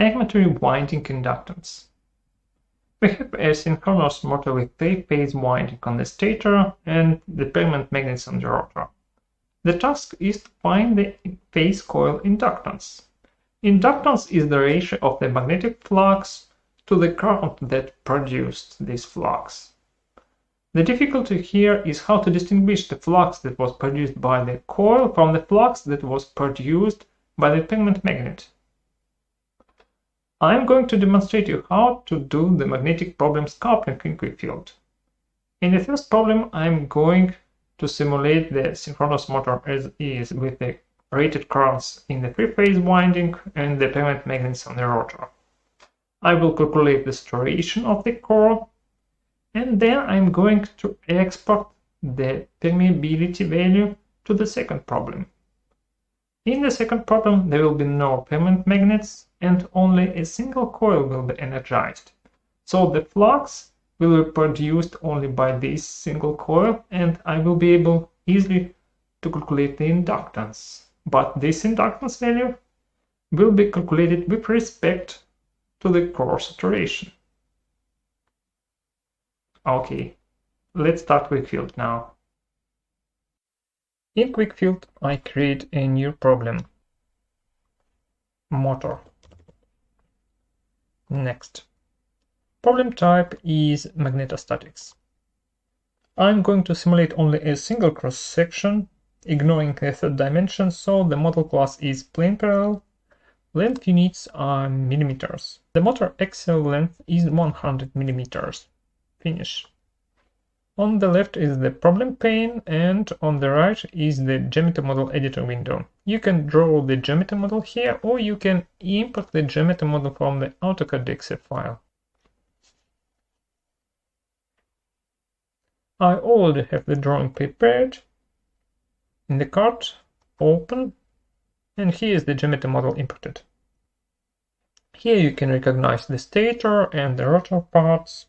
armature winding inductance. We have a synchronous motor with 3-phase winding on the stator and the permanent magnets on the rotor. The task is to find the phase coil inductance. Inductance is the ratio of the magnetic flux to the current that produced this flux. The difficulty here is how to distinguish the flux that was produced by the coil from the flux that was produced by the permanent magnet. I'm going to demonstrate you how to do the magnetic problems coupling in QuickField. In the first problem, I'm going to simulate the synchronous motor as is with the rated currents in the 3-phase winding and the permanent magnets on the rotor. I will calculate the saturation of the core, and then I'm going to export the permeability value to the second problem. In the second problem, there will be no permanent magnets and only a single coil will be energized. So the flux will be produced only by this single coil, and I will be able easily to calculate the inductance. But this inductance value will be calculated with respect to the core saturation. Okay, let's start QuickField now. In QuickField, I create a new problem. Motor. Next. Problem type is magnetostatics. I'm going to simulate only a single cross-section, ignoring the third dimension, so the model class is plane parallel. Length units are millimeters. The motor axial length is 100 millimeters. Finish. On the left is the problem pane, and on the right is the geometry model editor window. You can draw the geometry model here, or you can import the geometry model from the AutoCAD.exe file. I already have the drawing prepared. In the cart, open, and here is the geometry model imported. Here you can recognize the stator and the rotor parts.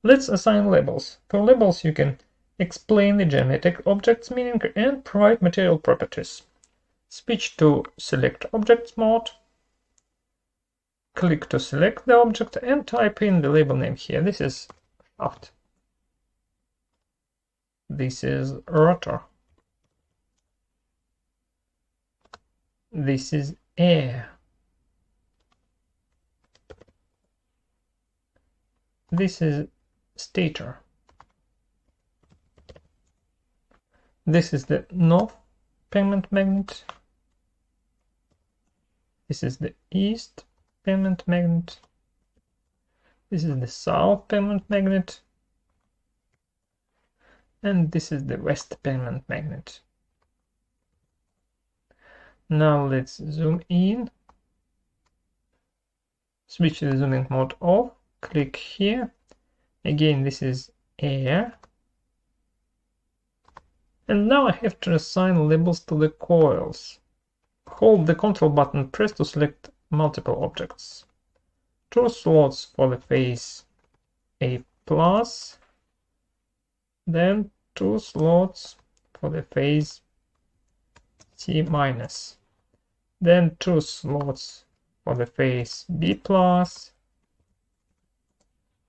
Let's assign labels. For labels, you can explain the geometric object's meaning and provide material properties. Switch to Select Objects mode. Click to select the object and type in the label name here. This is shaft. This is rotor. This is air. This is stator. This is the north permanent magnet. This is the east permanent magnet. This is the south permanent magnet. And this is the west permanent magnet. Now let's zoom in. Switch the zooming mode off. Click here. Again, this is air. And now I have to assign labels to the coils. Hold the Ctrl button, press to select multiple objects. 2 slots for the phase A+, then 2 slots for the phase C-, then 2 slots for the phase B+,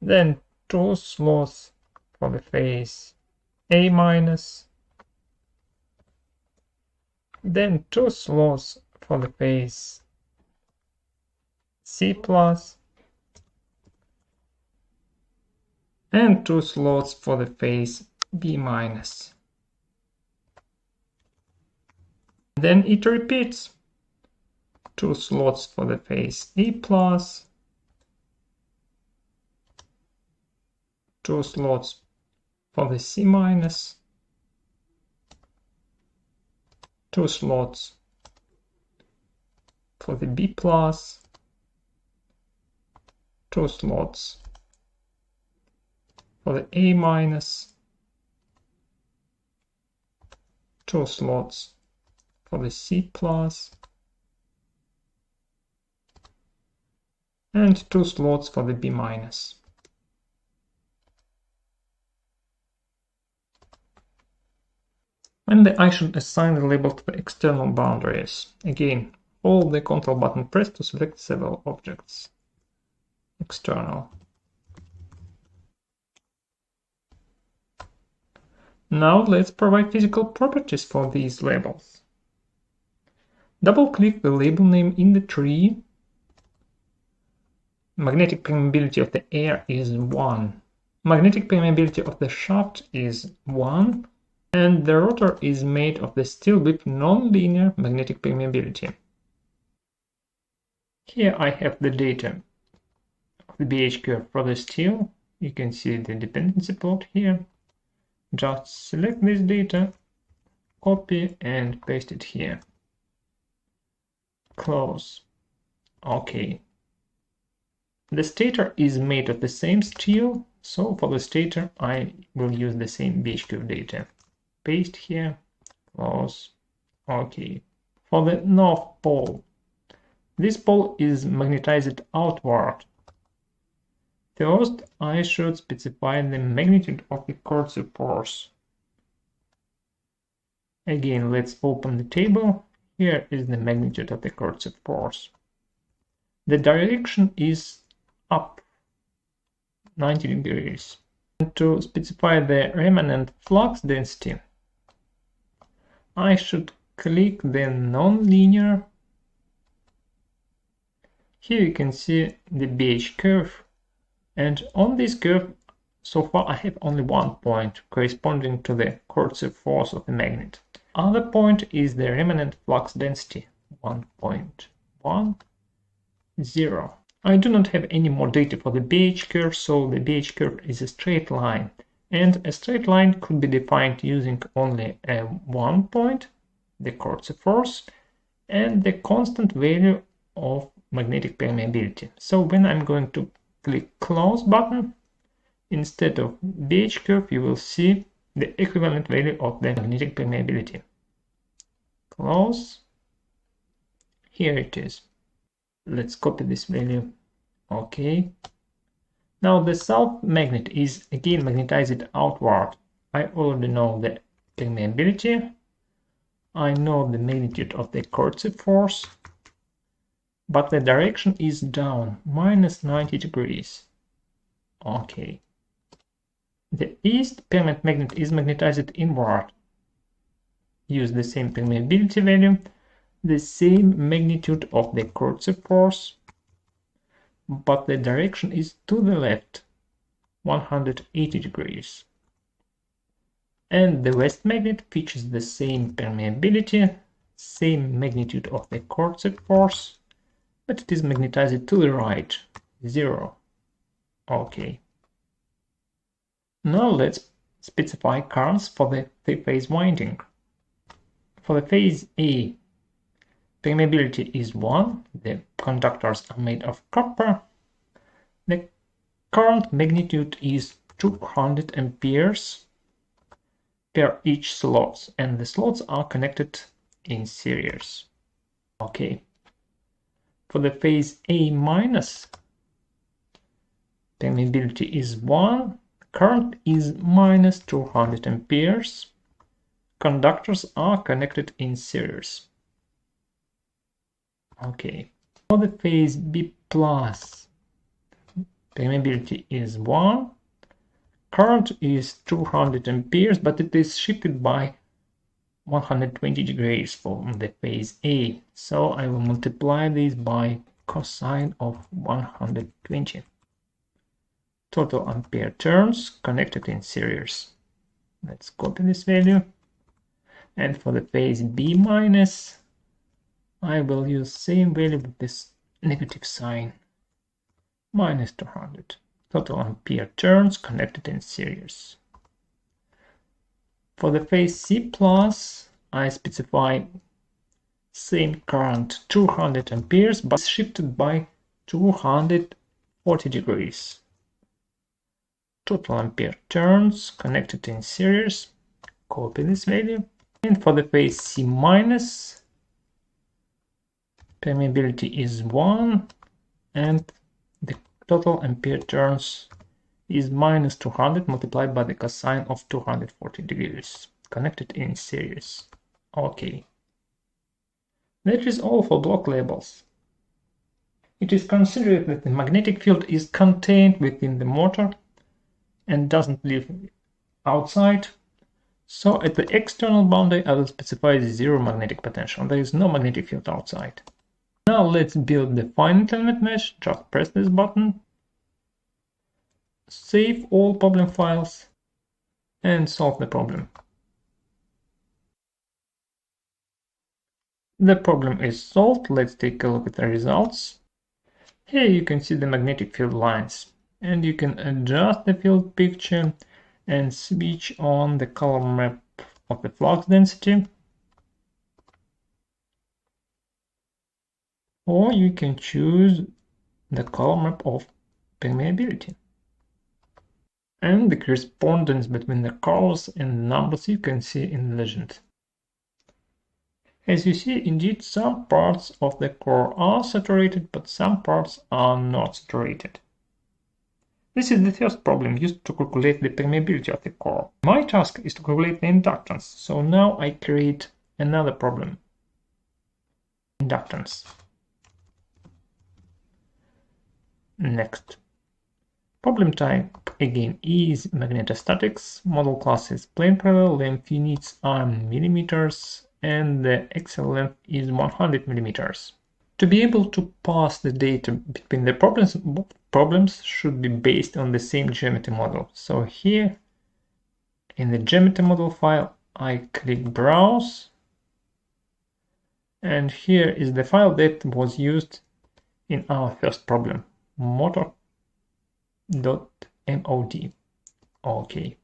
then 2 slots for the phase A-, then 2 slots for the phase C+, and 2 slots for the phase B-. Then it repeats. 2 slots for the phase A+, 2 slots for the C-, 2 slots for the B+, 2 slots for the A-, 2 slots for the C+, and 2 slots for the B-. And I should assign the label to the external boundaries. Again, hold the Ctrl button pressed to select several objects. External. Now let's provide physical properties for these labels. Double-click the label name in the tree. Magnetic permeability of the air is 1. Magnetic permeability of the shaft is 1. And the rotor is made of the steel with non-linear magnetic permeability. Here I have the data of the BH curve for the steel. You can see the dependency plot here. Just select this data, copy and paste it here. Close. OK. The stator is made of the same steel, so for the stator I will use the same BH curve data. Paste here, close, OK. For the north pole, this pole is magnetized outward. First, I should specify the magnitude of the coercive force. Again, let's open the table. Here is the magnitude of the coercive force. The direction is up 90 degrees. And to specify the remnant flux density, I should click the non-linear. Here you can see the BH curve, and on this curve so far I have only one point corresponding to the coercive force of the magnet. Other point is the remnant flux density, 1.10. I do not have any more data for the BH curve, so the BH curve is a straight line, and a straight line could be defined using only one point, the coercive force, and the constant value of magnetic permeability. So when I'm going to click close button, instead of BH curve you will see the equivalent value of the magnetic permeability. Close. Here it is. Let's copy this value. OK. Now the south magnet is again magnetized outward. I already know the permeability. I know the magnitude of the coercive force, but the direction is down, minus 90 degrees. OK. The east permanent magnet is magnetized inward. Use the same permeability value, the same magnitude of the coercive force, but the direction is to the left, 180 degrees. And the west magnet features the same permeability, same magnitude of the coercive force, but it is magnetized to the right, 0. OK. Now let's specify currents for the three-phase winding. For the phase A, permeability is 1, the conductors are made of copper. The current magnitude is 200 amperes per each slots, and the slots are connected in series. OK. For the phase A minus, permeability is 1, current is minus 200 amperes. Conductors are connected in series. OK. For the phase B plus, permeability is 1, current is 200 amperes, but it is shifted by 120 degrees from the phase A, so I will multiply this by cosine of 120. Total ampere turns connected in series. Let's copy this value. And for the phase B minus, I will use same value with this negative sign, minus 200. Total ampere turns connected in series. For the phase C plus, I specify same current, 200 amperes, but shifted by 240 degrees. Total ampere turns connected in series. Copy this value. And for the phase C minus, permeability is 1, and the total ampere turns is minus 200 multiplied by the cosine of 240 degrees, connected in series. OK. That is all for block labels. It is considered that the magnetic field is contained within the motor and doesn't live outside. So at the external boundary, I will specify zero magnetic potential. There is no magnetic field outside. Now let's build the finite element mesh. Just press this button, save all problem files, and solve the problem. The problem is solved. Let's take a look at the results. Here you can see the magnetic field lines, and you can adjust the field picture and switch on the color map of the flux density, or you can choose the color map of permeability. And the correspondence between the colors and numbers you can see in the legend. As you see, indeed, some parts of the core are saturated, but some parts are not saturated. This is the first problem used to calculate the permeability of the core. My task is to calculate the inductance, so now I create another problem. Inductance. Next. Problem type again is magnetostatics. Model class is plane parallel. Length units are millimeters, and the axial length is 100 millimeters. To be able to pass the data between the problems, both problems should be based on the same geometry model. So here in the geometry model file, I click Browse, and here is the file that was used in our first problem, motor.mod. OK.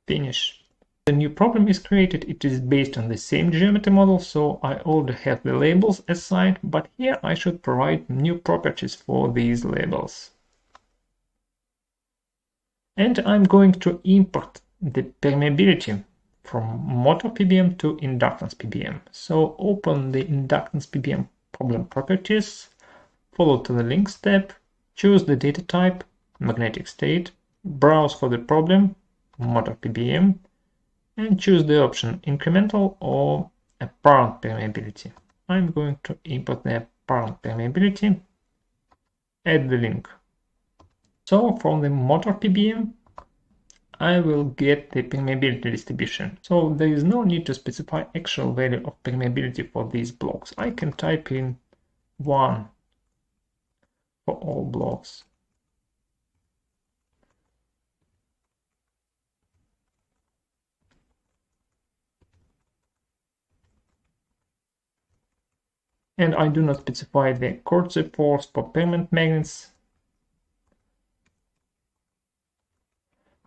Finish. The new problem is created. It is based on the same geometry model, so I already have the labels assigned, but here I should provide new properties for these labels. And I'm going to import the permeability from motor PBM to inductance PBM. So open the inductance PBM problem properties, follow to the links tab, choose the data type, magnetic state, browse for the problem, motor PBM, and choose the option incremental or apparent permeability. I'm going to import the apparent permeability, add the link. So from the motor PBM, I will get the permeability distribution. So there is no need to specify actual value of permeability for these blocks. I can type in 1 for all blocks. And I do not specify the coercive force for permanent magnets.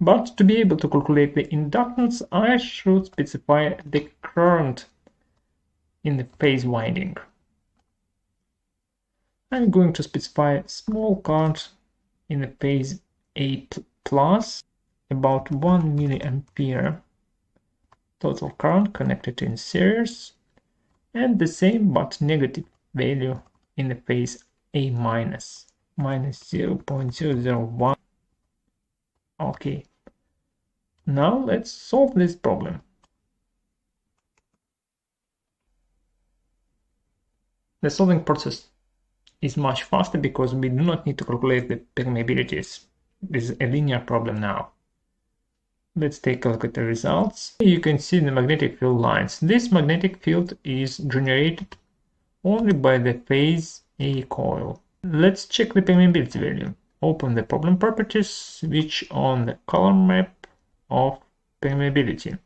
But to be able to calculate the inductance, I should specify the current in the phase winding. I'm going to specify small current in the phase A+, about 1 milliampere total current connected in series, and the same but negative value in the phase A-, minus 0.001. Okay, now let's solve this problem. The solving process is much faster because we do not need to calculate the permeabilities. This is a linear problem now. Let's take a look at the results. You can see the magnetic field lines. This magnetic field is generated only by the phase A coil. Let's check the permeability value. Open the problem properties, switch on the color map of permeability.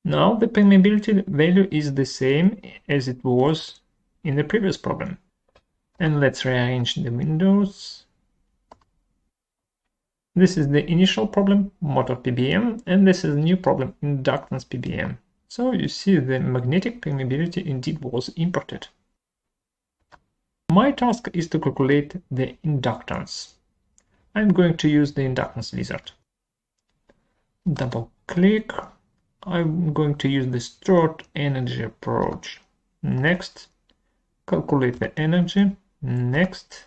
Now the permeability value is the same as it was in the previous problem. And let's rearrange the windows. This is the initial problem, motor PBM, and this is the new problem, inductance PBM. So you see the magnetic permeability indeed was imported. My task is to calculate the inductance. I'm going to use the inductance wizard. Double click. I'm going to use the stored energy approach. Next, calculate the energy. Next,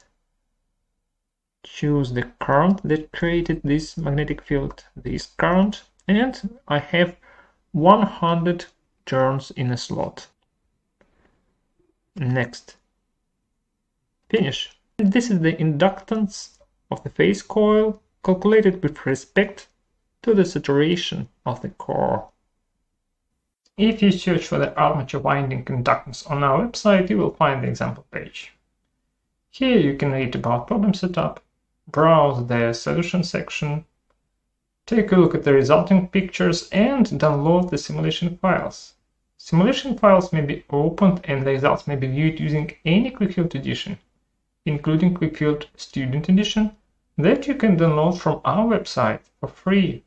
choose the current that created this magnetic field, this current, and I have 100 turns in a slot. Next. Finish. This is the inductance of the phase coil calculated with respect to the saturation of the core. If you search for the armature winding inductance on our website, you will find the example page. Here you can read about problem setup, browse the solution section, take a look at the resulting pictures, and download the simulation files. Simulation files may be opened and the results may be viewed using any QuickField edition, including QuickField Student Edition, that you can download from our website for free.